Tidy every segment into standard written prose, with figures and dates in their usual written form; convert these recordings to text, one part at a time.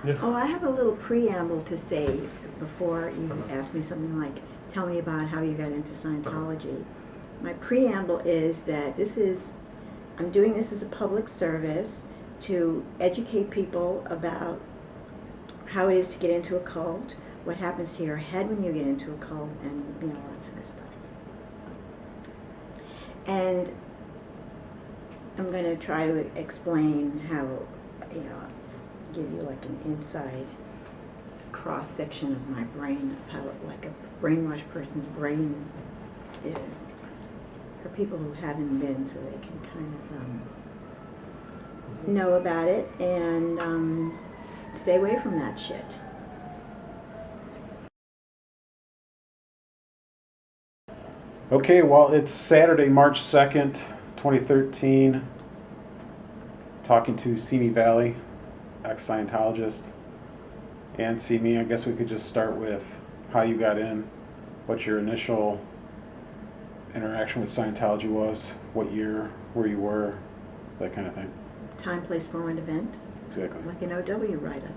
Yeah. Oh, I have a little preamble to say before you ask me something like, tell me about how you got into Scientology. My preamble is that I'm doing this as a public service to educate people about how it is to get into a cult, what happens to your head when you get into a cult, and all that kind of stuff. And I'm going to try to explain how, give you like an inside cross section of my brain, of how like a brainwashed person's brain is, for people who haven't been, so they can kind of know about it and stay away from that shit. Okay, well, it's Saturday, March 2nd, 2013. Talking to Simi Valley, ex-Scientologist, and Simi. I guess we could just start with how you got in, what your initial interaction with Scientology was, what year, where you were, that kind of thing. Time, place, form, event. Exactly. Like an OW write-up.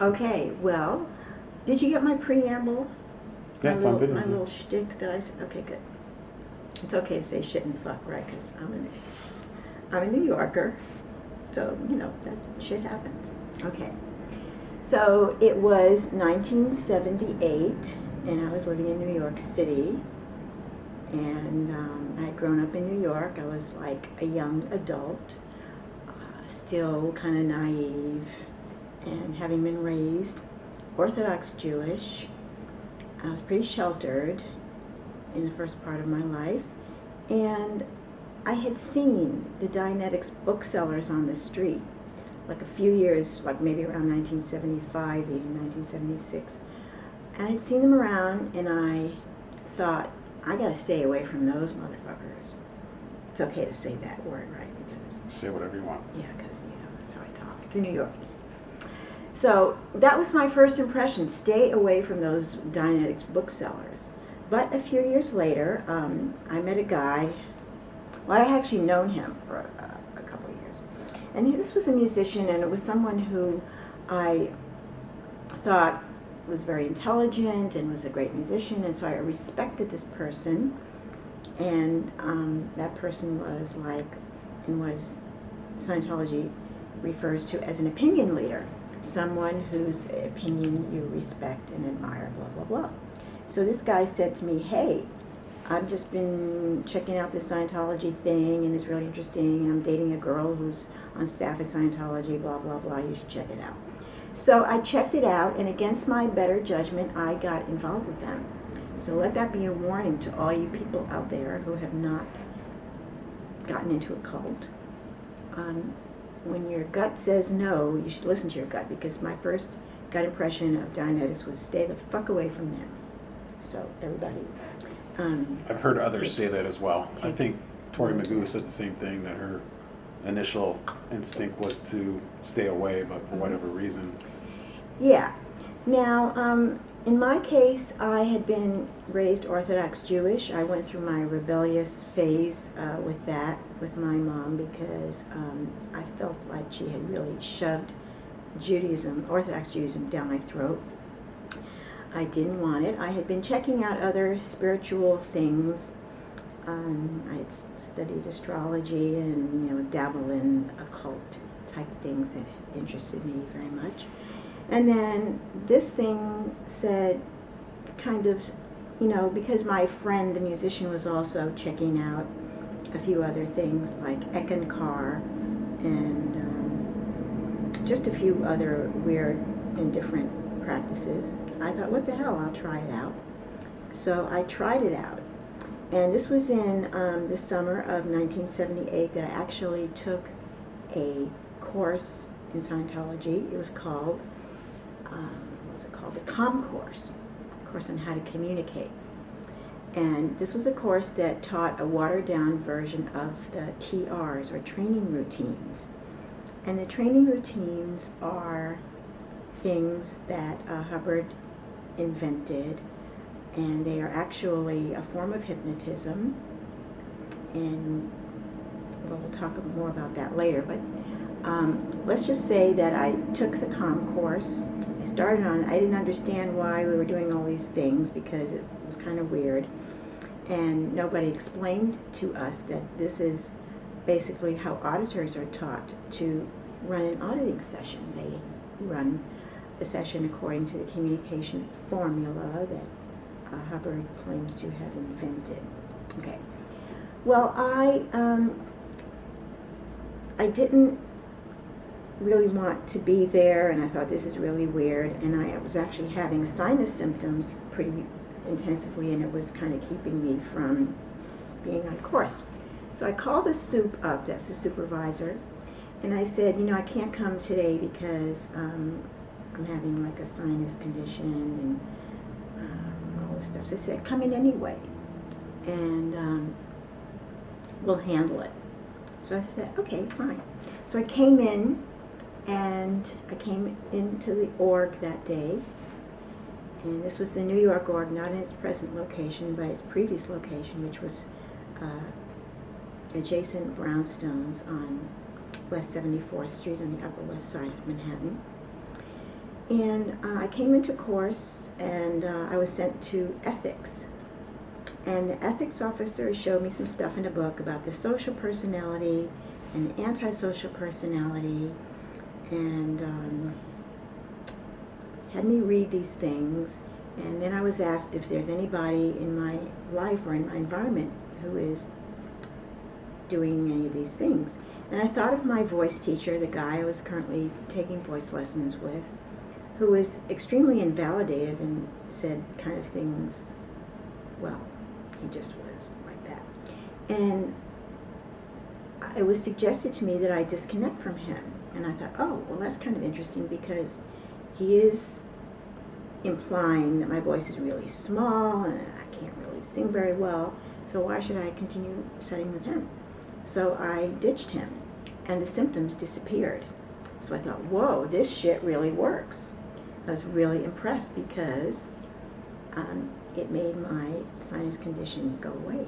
Okay, well, did you get my preamble? Yeah, it's on video. My little shtick that I said. Okay, good. It's okay to say shit and fuck, right? Because I'm a New Yorker, so that shit happens. Okay, so it was 1978, and I was living in New York City, and I had grown up in New York. I was like a young adult, still kind of naive, and having been raised Orthodox Jewish, I was pretty sheltered in the first part of my life, and I had seen the Dianetics booksellers on the street, like a few years, like maybe around 1975, even 1976. And I'd seen them around, and I thought, I gotta stay away from those motherfuckers. It's okay to say that word, right? Because say whatever you want. Yeah, because that's how I talk. It's New York. So that was my first impression. Stay away from those Dianetics booksellers. But a few years later, I met a guy. Well, I had actually known him for a couple of years. And this was a musician, and it was someone who I thought was very intelligent and was a great musician, and so I respected this person. And that person was like, in what Scientology refers to as an opinion leader, someone whose opinion you respect and admire, blah, blah, blah. So this guy said to me, hey, I've just been checking out this Scientology thing, and it's really interesting, and I'm dating a girl who's on staff at Scientology, blah, blah, blah, you should check it out. So I checked it out, and against my better judgment, I got involved with them. So let that be a warning to all you people out there who have not gotten into a cult. When your gut says no, you should listen to your gut, because my first gut impression of Dianetics was stay the fuck away from them. So everybody... I've heard others say that as well. I think Tori Magoo said the same thing, that her initial instinct was to stay away, but for whatever reason. Yeah. Now, in my case, I had been raised Orthodox Jewish. I went through my rebellious phase with my mom, because I felt like she had really shoved Orthodox Judaism, down my throat. I didn't want it. I had been checking out other spiritual things. I had studied astrology and dabble in occult type things that interested me very much. And then this thing said, kind of, because my friend, the musician, was also checking out a few other things like Ekankar and just a few other weird and different practices. I thought, what the hell, I'll try it out. So I tried it out. And this was in the summer of 1978 that I actually took a course in Scientology. It was called, the COM course, a course on how to communicate. And this was a course that taught a watered-down version of the TRs, or training routines. And the training routines are things that Hubbard invented, and they are actually a form of hypnotism, and we'll talk more about that later. But let's just say that I took the comm course. I started on it. I didn't understand why we were doing all these things because it was kind of weird. And nobody explained to us that this is basically how auditors are taught to run an auditing session. They run a session according to the communication formula that Hubbard claims to have invented. Okay. Well, I didn't really want to be there, and I thought this is really weird, and I was actually having sinus symptoms pretty intensively, and it was kind of keeping me from being on course. So I called the soup up, that's the supervisor, and I said, I can't come today because I'm having like a sinus condition and all this stuff. So I said, come in anyway, and we'll handle it. So I said, okay, fine. So I came in, and I came into the org that day, and this was the New York org, not in its present location, but its previous location, which was adjacent brownstones on West 74th Street on the Upper West Side of Manhattan. And I came into course, and I was sent to ethics. And the ethics officer showed me some stuff in a book about the social personality and the antisocial personality, and had me read these things. And then I was asked if there's anybody in my life or in my environment who is doing any of these things. And I thought of my voice teacher, the guy I was currently taking voice lessons with, who was extremely invalidative and said kind of things, well, he just was like that. And it was suggested to me that I disconnect from him. And I thought, oh, well, that's kind of interesting because he is implying that my voice is really small and I can't really sing very well. So why should I continue studying with him? So I ditched him, and the symptoms disappeared. So I thought, whoa, this shit really works. I was really impressed because it made my sinus condition go away.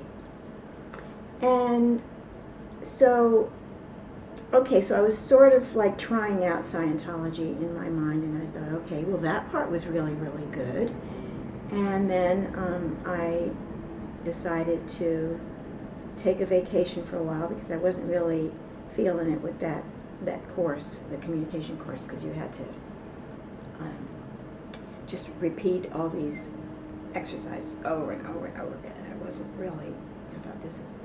And so, okay, so I was sort of like trying out Scientology in my mind, and I thought, okay, well, that part was really, really good. And then I decided to take a vacation for a while because I wasn't really feeling it with that course, the communication course, because you had to just repeat all these exercises over and over and over again. I wasn't really, I thought this is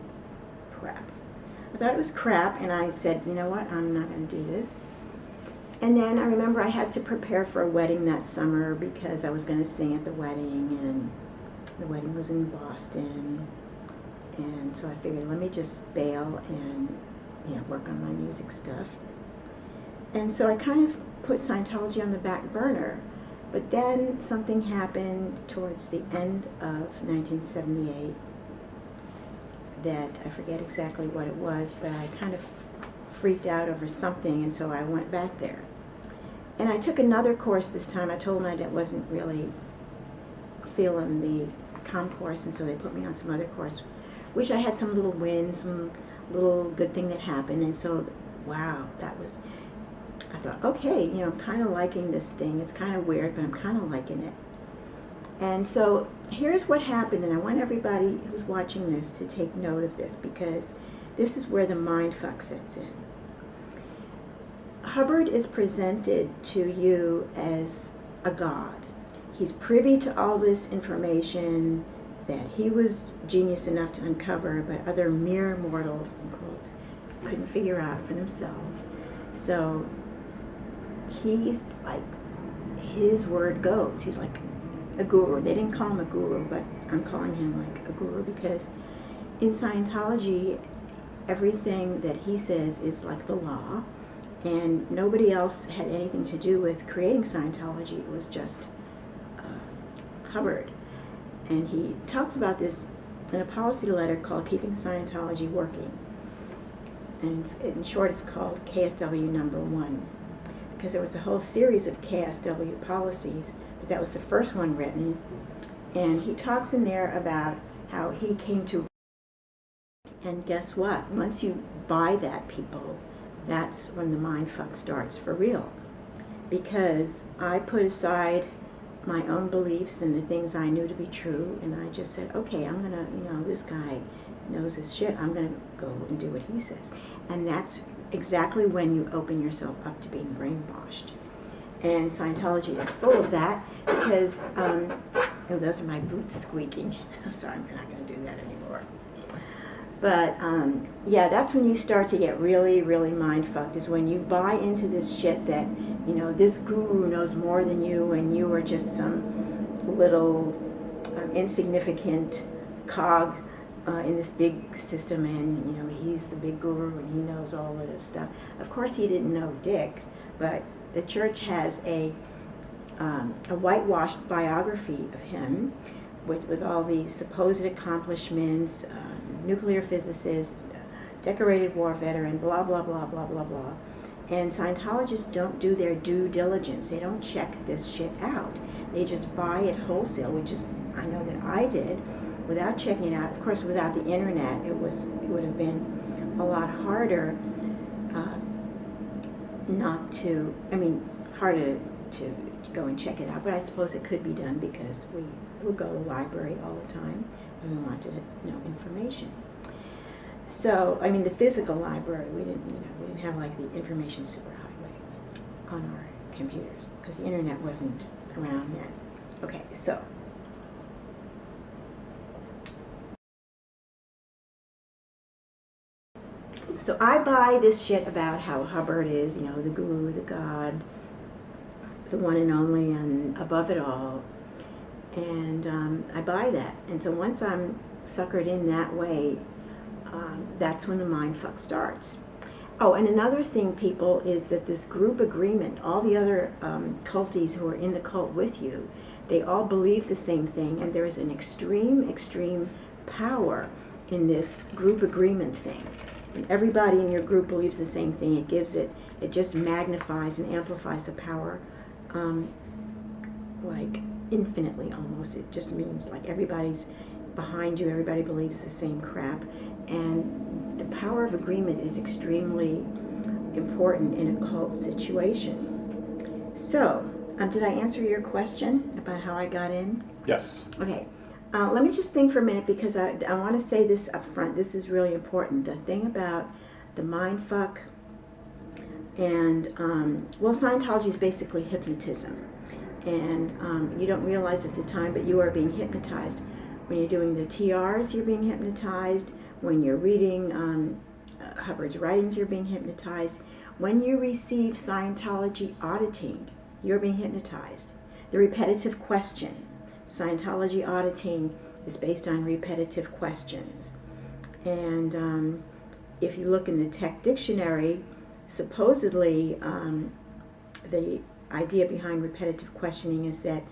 crap. I thought it was crap, and I said, you know what, I'm not going to do this. And then I remember I had to prepare for a wedding that summer because I was going to sing at the wedding, and the wedding was in Boston. And so I figured, let me just bail and work on my music stuff. And so I kind of put Scientology on the back burner. But then something happened towards the end of 1978 that I forget exactly what it was, but I kind of freaked out over something, and so I went back there. And I took another course this time. I told them I wasn't really feeling the comm course, and so they put me on some other course, which I had some little win, some little good thing that happened, and so, wow, I thought, okay, I'm kind of liking this thing. It's kind of weird, but I'm kind of liking it. And so here's what happened, and I want everybody who's watching this to take note of this, because this is where the mind fuck sets in. Hubbard is presented to you as a god. He's privy to all this information that he was genius enough to uncover, but other mere mortals, in quotes, couldn't figure out for themselves. So he's like, his word goes. He's like a guru. They didn't call him a guru, but I'm calling him like a guru because in Scientology, everything that he says is like the law, and nobody else had anything to do with creating Scientology. It was just Hubbard. And he talks about this in a policy letter called Keeping Scientology Working. And in short, it's called KSW number 1. Because there was a whole series of KSW policies, but that was the first one written. And he talks in there about how he came to, and guess what? Once you buy that, people, that's when the mind fuck starts for real. Because I put aside my own beliefs and the things I knew to be true, and I just said, okay, I'm gonna, this guy knows his shit, I'm gonna go and do what he says. And that's exactly when you open yourself up to being brainwashed. And Scientology is full of that because, oh, those are my boots squeaking. Sorry, I'm not gonna do that anymore. But yeah, that's when you start to get really, really mind fucked, is when you buy into this shit that, this guru knows more than you, and you are just some little insignificant cog in this big system, and he's the big guru and he knows all of this stuff. Of course he didn't know dick, but the church has a whitewashed biography of him with all these supposed accomplishments, nuclear physicist, decorated war veteran, blah, blah, blah, blah, blah, blah. And Scientologists don't do their due diligence. They don't check this shit out. They just buy it wholesale, which is, I know that I did, without checking it out. Of course, without the internet, it would have been a lot harder harder to go and check it out. But I suppose it could be done because we would go to the library all the time and we wanted information. So, the physical library, we didn't have like the information superhighway on our computers because the internet wasn't around then. Okay, so I buy this shit about how Hubbard is, the guru, the God, the one and only, and above it all. And I buy that. And so once I'm suckered in that way, that's when the mind fuck starts. Oh, and another thing, people, is that this group agreement, all the other culties who are in the cult with you, they all believe the same thing, and there is an extreme, extreme power in this group agreement thing. And everybody in your group believes the same thing. It just magnifies and amplifies the power, like infinitely almost. It just means like everybody's behind you, everybody believes the same crap. And the power of agreement is extremely important in a cult situation. So, did I answer your question about how I got in? Yes. Okay. Let me just think for a minute, because I want to say this up front. This is really important. The thing about the mind fuck and, Scientology is basically hypnotism. And you don't realize at the time, but you are being hypnotized. When you're doing the TRs, you're being hypnotized. When you're reading Hubbard's writings, you're being hypnotized. When you receive Scientology auditing, you're being hypnotized. The repetitive question. Scientology auditing is based on repetitive questions. And if you look in the tech dictionary, supposedly the idea behind repetitive questioning is that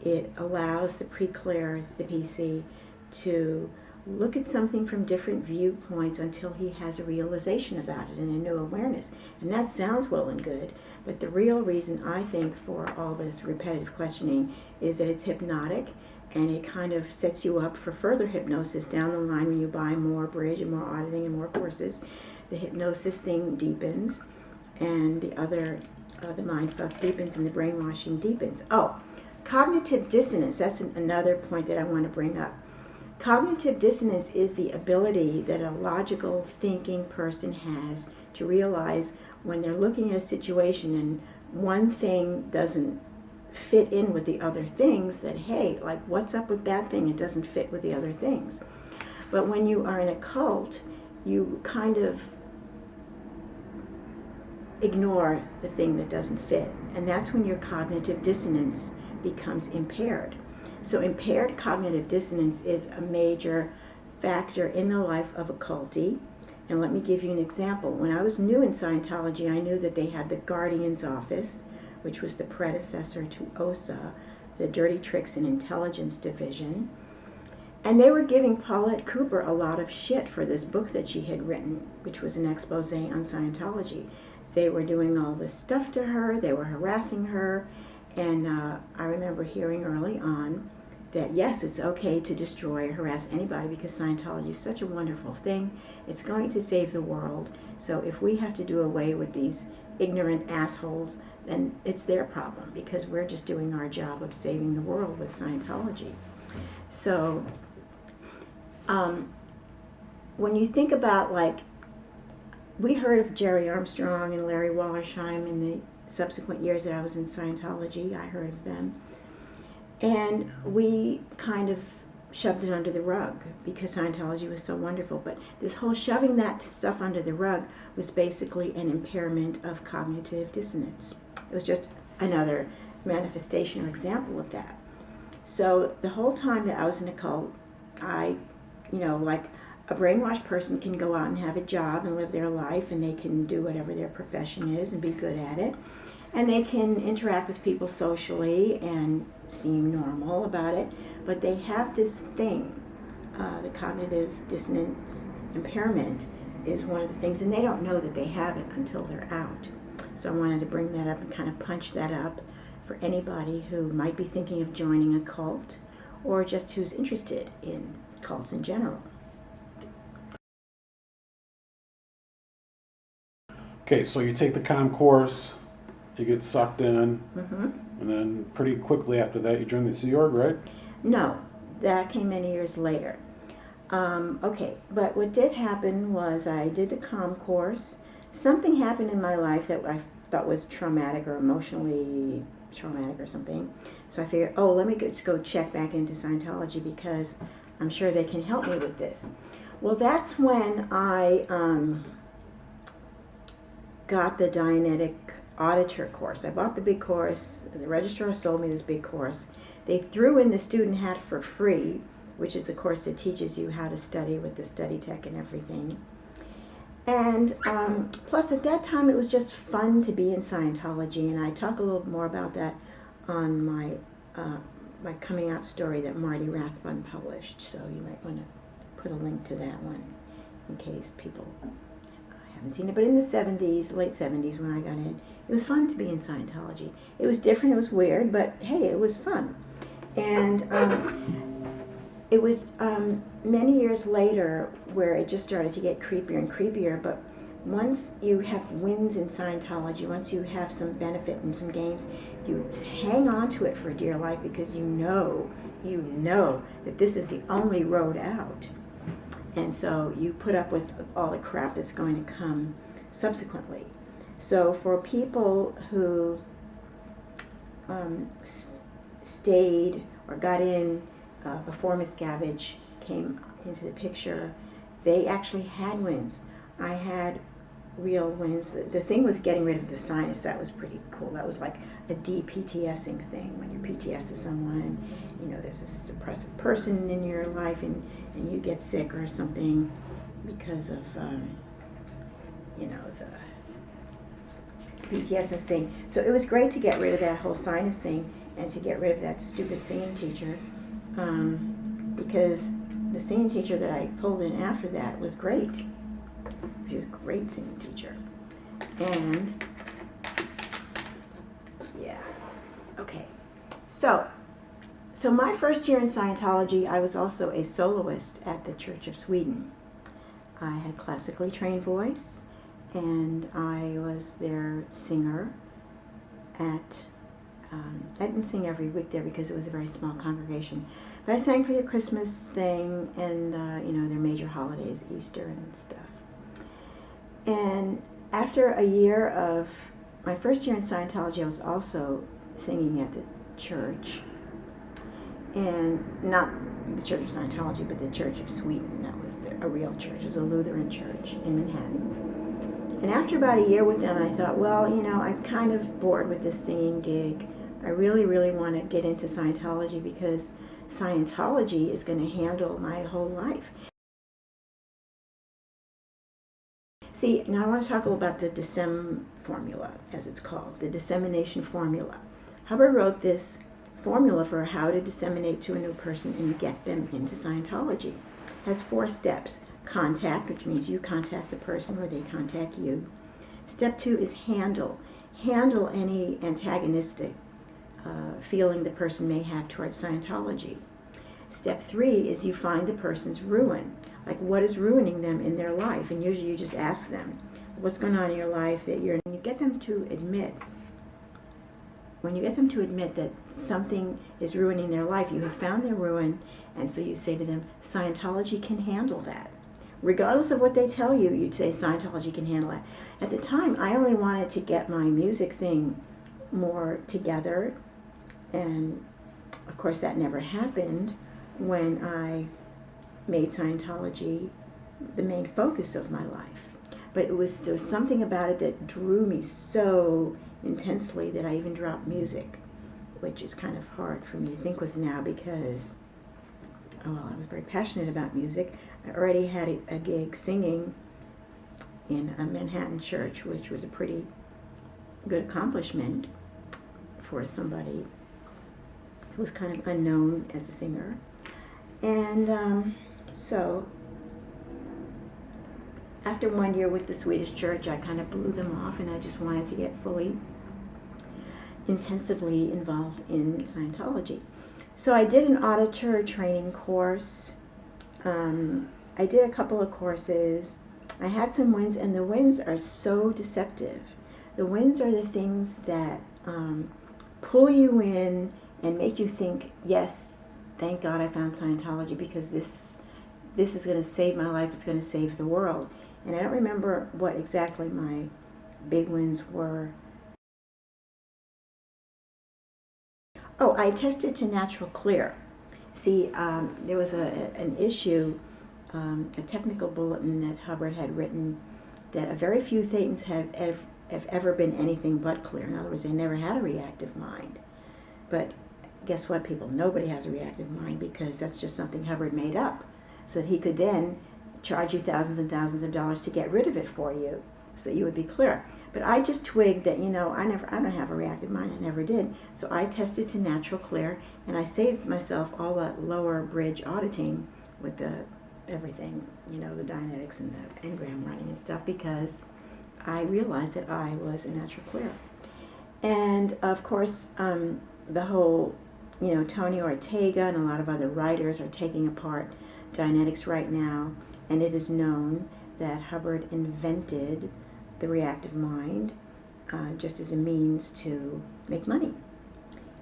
it allows the pre-clear, the PC, to look at something from different viewpoints until he has a realization about it and a new awareness. And that sounds well and good, but the real reason, I think, for all this repetitive questioning is that it's hypnotic, and it kind of sets you up for further hypnosis down the line when you buy more bridge and more auditing and more courses. The hypnosis thing deepens, and the mind fuck deepens, and the brainwashing deepens. Oh, cognitive dissonance, that's another point that I want to bring up. Cognitive dissonance is the ability that a logical thinking person has to realize when they're looking at a situation and one thing doesn't fit in with the other things, that, hey, like, what's up with that thing? It doesn't fit with the other things. But when you are in a cult, you kind of ignore the thing that doesn't fit. And that's when your cognitive dissonance becomes impaired. So impaired cognitive dissonance is a major factor in the life of a cultee. And let me give you an example. When I was new in Scientology, I knew that they had the Guardian's Office, which was the predecessor to OSA, the Dirty Tricks and Intelligence Division. And they were giving Paulette Cooper a lot of shit for this book that she had written, which was an expose on Scientology. They were doing all this stuff to her, they were harassing her, and I remember hearing early on that yes, it's okay to destroy or harass anybody because Scientology is such a wonderful thing. It's going to save the world. So if we have to do away with these ignorant assholes, then it's their problem because we're just doing our job of saving the world with Scientology. So when you think about, like, we heard of Jerry Armstrong and Larry Wallersheim in the subsequent years that I was in Scientology. I heard of them. And we kind of shoved it under the rug because Scientology was so wonderful. But this whole shoving that stuff under the rug was basically an impairment of cognitive dissonance. It was just another manifestation or example of that. So the whole time that I was in a cult, I, like a brainwashed person can go out and have a job and live their life, and they can do whatever their profession is and be good at it. And they can interact with people socially and seem normal about it, but they have this thing, the cognitive dissonance impairment is one of the things, and they don't know that they have it until they're out. So I wanted to bring that up and kind of punch that up for anybody who might be thinking of joining a cult or just who's interested in cults in general. Okay, so you take the comm course, you get sucked in, Mm-hmm. and then pretty quickly after that you join the Sea Org, right? No, that came many years later. Okay, but what did happen was I did the comm course. Something happened in my life that I thought was traumatic or emotionally traumatic or something. So I figured, let me just go check back into Scientology because I'm sure they can help me with this. Well, that's when I got the Dianetic Auditor course. I bought the big course. The registrar sold me this big course. They threw in the student hat for free, which is the course that teaches you how to study with the study tech and everything. And plus at that time it was just fun to be in Scientology, and I talk a little more about that on my my coming out story that Marty Rathbun published. So you might want to put a link to that one in case people haven't seen it. But in the 70s, late 70s when I got in, it was fun to be in Scientology. It was different, it was weird, but hey, it was fun. And it was many years later where it just started to get creepier and creepier, but once you have wins in Scientology, once you have some benefit and some gains, you hang on to it for dear life because you know that this is the only road out. And so you put up with all the crap that's going to come subsequently. So for people who stayed or got in before Miscavige came into the picture, they actually had wins. I had real wins. The thing with getting rid of the sinus, that was pretty cool. That was like a de-PTSing thing. When you're PTS to someone, there's a suppressive person in your life and you get sick or something because of, the PTSS thing. So it was great to get rid of that whole sinus thing and to get rid of that stupid singing teacher, because the singing teacher that I pulled in after that was great. She was a great singing teacher. And yeah, okay. So my first year in Scientology, I was also a soloist at the Church of Sweden. I had classically trained voice, and I was their singer at, I didn't sing every week there because it was a very small congregation, but I sang for their Christmas thing and, their major holidays, Easter and stuff. And after a year of, my first year in Scientology, I was also singing at the church, and not the Church of Scientology, but the Church of Sweden. That was a real church. It was a Lutheran church in Manhattan. And after about a year with them, I thought, well, I'm kind of bored with this singing gig. I really, really want to get into Scientology because Scientology is going to handle my whole life. See, now I want to talk a little about the Dissem Formula, as it's called, the dissemination formula. Hubbard wrote this formula for how to disseminate to a new person and get them into Scientology. It has 4 steps. Contact, which means you contact the person or they contact you. Step 2 is handle. Handle any antagonistic feeling the person may have towards Scientology. Step 3 is you find the person's ruin. Like, what is ruining them in their life? And usually you just ask them, what's going on in your life that you get them to admit. When you get them to admit that something is ruining their life, you have found their ruin, and so you say to them, Scientology can handle that. Regardless of what they tell you, you'd say Scientology can handle it. At the time, I only wanted to get my music thing more together, and of course that never happened when I made Scientology the main focus of my life. But there was something about it that drew me so intensely that I even dropped music, which is kind of hard for me to think with now because, well, I was very passionate about music. I already had a gig singing in a Manhattan church, which was a pretty good accomplishment for somebody who was kind of unknown as a singer. And so after 1 year with the Swedish church, I kind of blew them off, and I just wanted to get fully, intensively involved in Scientology. So I did an auditor training course. I did a couple of courses. I had some wins, and the wins are so deceptive. The wins are the things that pull you in and make you think, yes, thank God I found Scientology, because this is going to save my life, it's going to save the world. And I don't remember what exactly my big wins were. Oh, I tested to natural clear. See, there was an issue, a technical bulletin that Hubbard had written, that a very few Thetans have ever been anything but clear. In other words, they never had a reactive mind. But guess what, people? Nobody has a reactive mind, because that's just something Hubbard made up, so that he could then charge you thousands and thousands of dollars to get rid of it for you, so that you would be clear. But I just twigged that, I don't have a reactive mind. I never did. So I tested to natural clear, and I saved myself all that lower bridge auditing with everything, the Dynetics and the engram running and stuff, because I realized that I was a natural clear. And of course, the whole, Tony Ortega and a lot of other writers are taking apart Dynetics right now, and it is known that Hubbard invented the reactive mind just as a means to make money,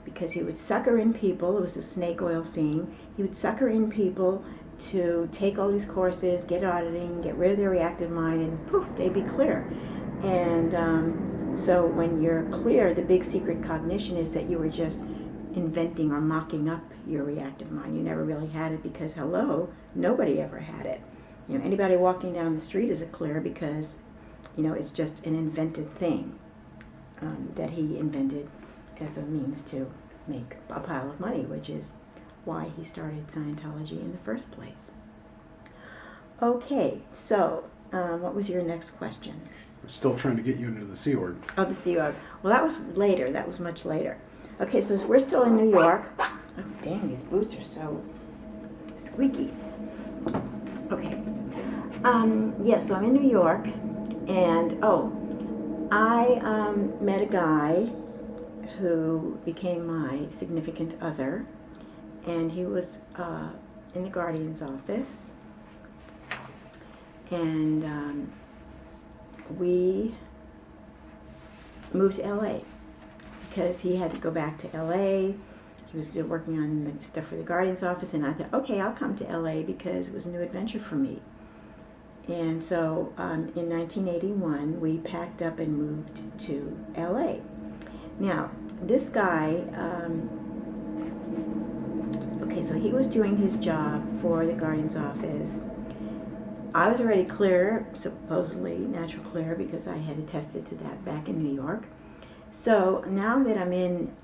because he would sucker in people. It was a snake oil thing. He would sucker in people to take all these courses, get auditing, get rid of their reactive mind, and poof, they'd be clear. And so when you're clear, the big secret cognition is that you were just inventing or mocking up your reactive mind. You never really had it, because hello, nobody ever had it. Anybody walking down the street is a clear, because it's just an invented thing that he invented as a means to make a pile of money, which is why he started Scientology in the first place. Okay, so what was your next question? We're still trying to get you into the Sea Org. Oh, the Sea Org. Well, that was later. That was much later. Okay, so we're still in New York. Oh, dang, these boots are so squeaky. Okay. So I'm in New York, and I met a guy who became my significant other, and he was in the Guardian's office, and we moved to LA because he had to go back to LA. He was working on the stuff for the Guardian's office, and I thought, okay, I'll come to LA because it was a new adventure for me. And so in 1981, we packed up and moved to LA. Now, this guy, so he was doing his job for the Guardian's office. I was already clear, supposedly natural clear, because I had attested to that back in New York. So now that I'm in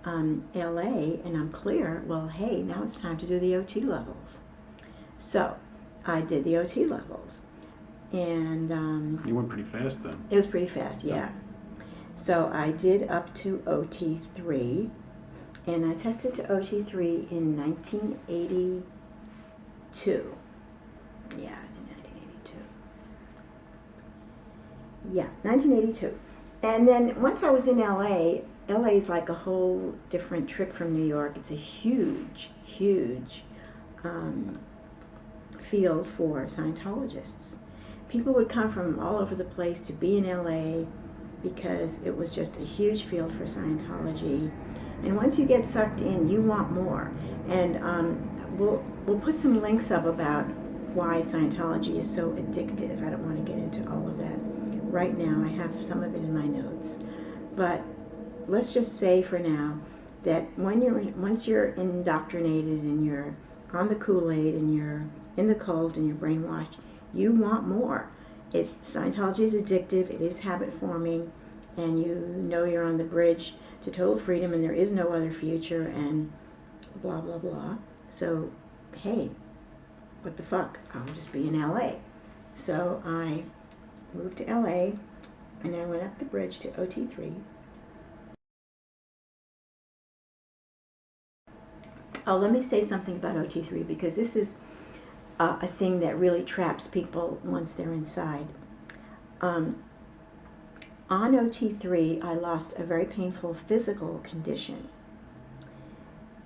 LA and I'm clear, well, hey, now it's time to do the OT levels. So I did the OT levels. And you went pretty fast then. It was pretty fast, yeah. So I did up to OT3, and I tested to OT3 in 1982. Yeah, in 1982. Yeah, 1982. And then once I was in LA is like a whole different trip from New York. It's a huge, huge field for Scientologists. People would come from all over the place to be in LA because it was just a huge field for Scientology. And once you get sucked in, you want more. And we'll put some links up about why Scientology is so addictive. I don't want to get into all of that right now. I have some of it in my notes. But let's just say for now that once you're indoctrinated and you're on the Kool-Aid and you're in the cult and you're brainwashed, you want more. Scientology is addictive, it is habit forming, and you know you're on the bridge to total freedom and there is no other future and blah blah blah. So hey, what the fuck, I'll just be in LA. So I moved to LA and I went up the bridge to OT3. Oh, let me say something about OT3 because this is a thing that really traps people once they're inside. On OT3, I lost a very painful physical condition.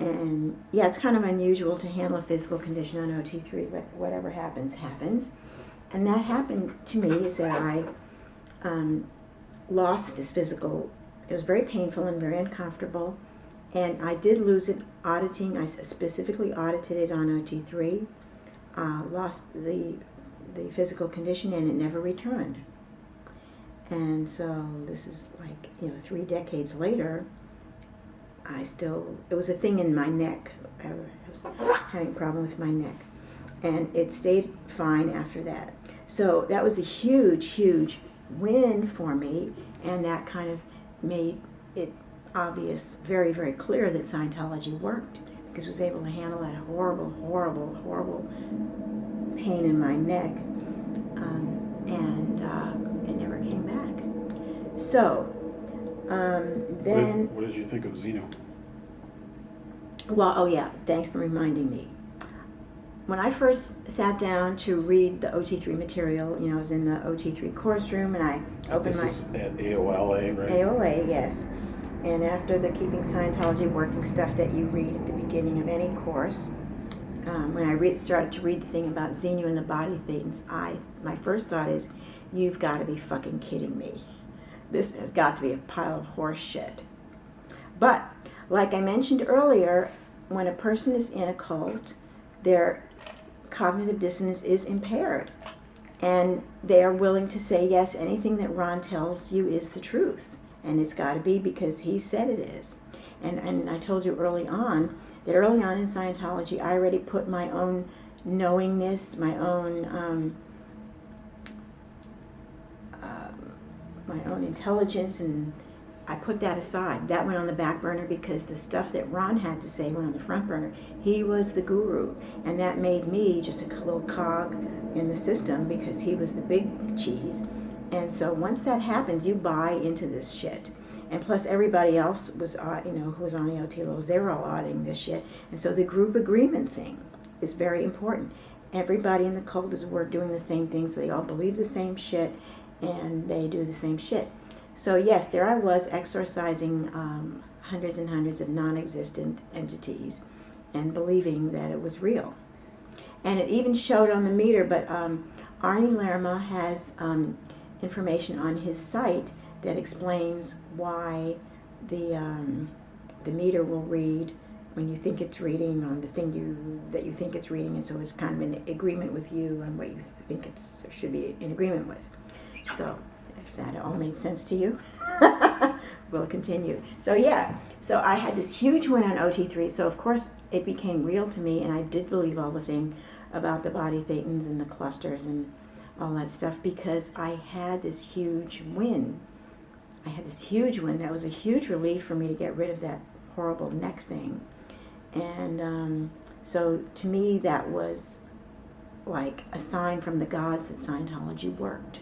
And yeah, it's kind of unusual to handle a physical condition on OT3, but whatever happens, happens. And that happened to me is that I lost this physical, it was very painful and very uncomfortable. And I did lose it auditing. I specifically audited it on OT3. Lost the physical condition and it never returned. And so this is like, 3 decades later, it was a thing in my neck. I was having a problem with my neck. And it stayed fine after that. So that was a huge, huge win for me. And that kind of made it obvious, very, very clear that Scientology worked, because I was able to handle that horrible, horrible, horrible pain in my neck, and it never came back. So then... What did you think of Zeno? Well, oh yeah, thanks for reminding me. When I first sat down to read the OT3 material, I was in the OT3 course room, and I opened This is at AOLA, right? AOLA, yes. And after the Keeping Scientology Working stuff that you read at the beginning of any course, when I started to read the thing about Xenu and the body thetans, my first thought is, you've got to be fucking kidding me. This has got to be a pile of horse shit. But, like I mentioned earlier, when a person is in a cult, their cognitive dissonance is impaired. And they are willing to say, yes, anything that Ron tells you is the truth. And it's got to be because he said it is. And I told you early on that early on in Scientology, I already put my own knowingness, my own intelligence, and I put that aside. That went on the back burner because the stuff that Ron had to say went on the front burner. He was the guru, and that made me just a little cog in the system because he was the big cheese. And so once that happens, you buy into this shit. And plus everybody else was, who was on the OT levels, they were all auditing this shit. And so the group agreement thing is very important. Everybody in the cult is doing the same thing, so they all believe the same shit, and they do the same shit. So yes, there I was exorcising hundreds and hundreds of non-existent entities and believing that it was real. And it even showed on the meter, but Arnie Lerma has information on his site that explains why the meter will read when you think it's reading on the thing that you think it's reading, and so it's kind of in agreement with you and what you think it should be in agreement with. So if that all made sense to you, we'll continue. So yeah, so I had this huge win on OT3, so of course it became real to me, and I did believe all the thing about the body thetans and the clusters and all that stuff, because I had this huge win. That was a huge relief for me to get rid of that horrible neck thing. And so to me that was like a sign from the gods that Scientology worked.